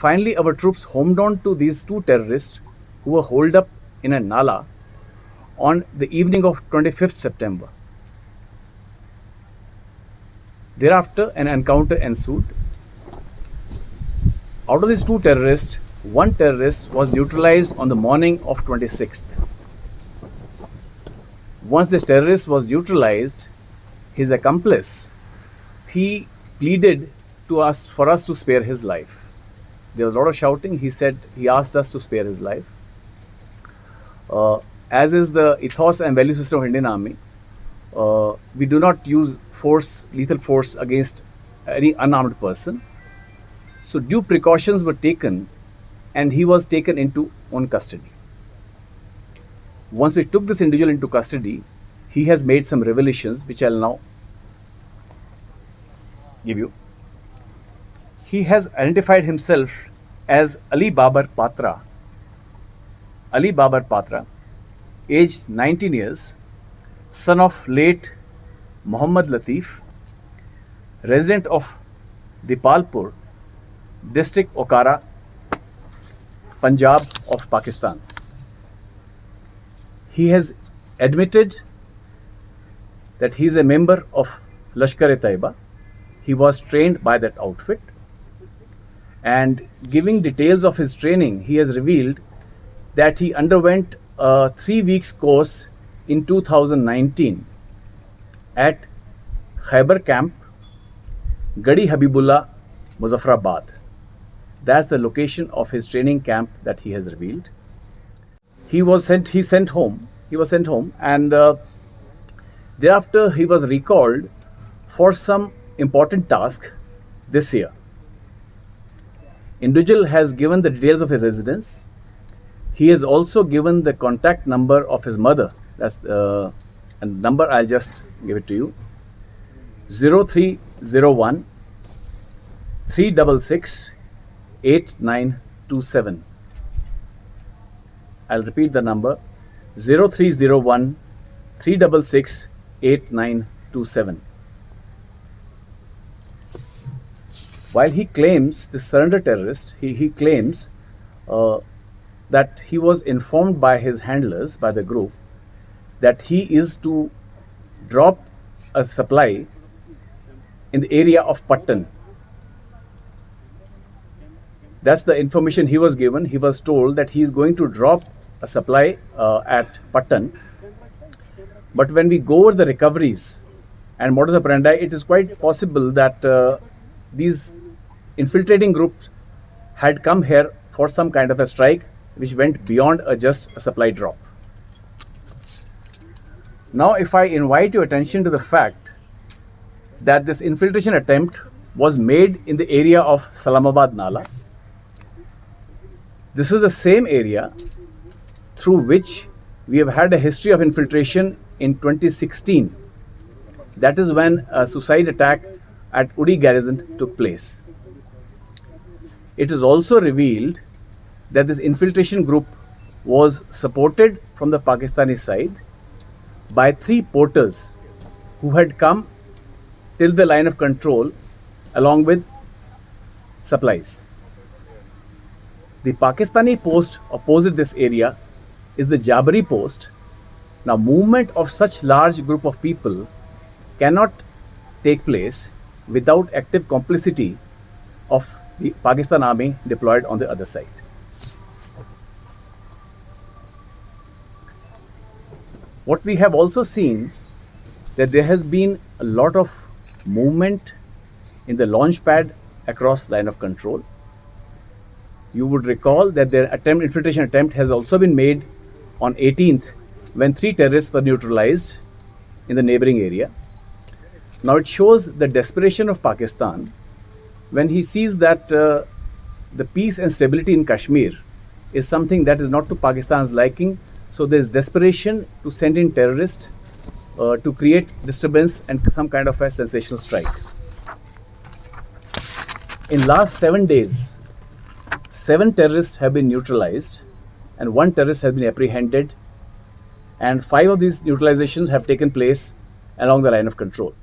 Finally, our troops homed on to these two terrorists who were holed up in a nala on the evening of 25th September. Thereafter, an encounter ensued. Out of these two terrorists, one terrorist was neutralized on the morning of 26th. Once this terrorist was neutralized, his accomplice, he pleaded to us for us to spare his life. There was a lot of shouting. He asked us to spare his life. As is the ethos and value system of Indian Army, we do not use force, lethal force against any unarmed person. So due precautions were taken and he was taken into own custody. Once we took this individual into custody, he has made some revelations which I'll now give you. He has identified himself as Ali Babar Patra. Ali Babar Patra, aged 19 years, son of late Muhammad Latif, resident of Dipalpur, district Okara, Punjab of Pakistan. He has admitted that he is a member of Lashkar-e-Taiba. He was trained by that outfit, and giving details of his training, he has revealed that he underwent a 3 weeks course in 2019 at Khyber camp, Gadi Habibullah, Muzaffarabad. That's the location of his training camp that he has revealed. He was sent home, and thereafter he was recalled for some important task this year. Individual has given the details of his residence. He has also given the contact number of his mother. That's a number, I'll just give it to you. 0301 366 8927. I'll repeat the number: 0301 366 8927. While he claims, the surrender terrorist, he claims that he was informed by his handlers, by the group, that he is to drop a supply in the area of Patan. That's the information he was given. He was told that he is going to drop a supply at Patan. But when we go over the recoveries and modus operandi, it is quite possible that these infiltrating groups had come here for some kind of a strike which went beyond just a supply drop. Now, if I invite your attention to the fact that this infiltration attempt was made in the area of Salamabad Nala, this is the same area through which we have had a history of infiltration in 2016. That is when a suicide attack at Uri garrison took place. It is also revealed that this infiltration group was supported from the Pakistani side by 3 porters who had come till the line of control along with supplies. The Pakistani post opposite this area is the Jabari post. Now, movement of such large group of people cannot take place without active complicity of the Pakistan army deployed on the other side. What we have also seen, that there has been a lot of movement in the launch pad across line of control. You would recall that their infiltration attempt has also been made on 18th when 3 terrorists were neutralized in the neighboring area. Now it shows the desperation of Pakistan when he sees that the peace and stability in Kashmir is something that is not to Pakistan's liking. So there is desperation to send in terrorists to create disturbance and some kind of a sensational strike. In last 7 days, 7 terrorists have been neutralized and 1 terrorist has been apprehended, and 5 of these neutralizations have taken place along the line of control.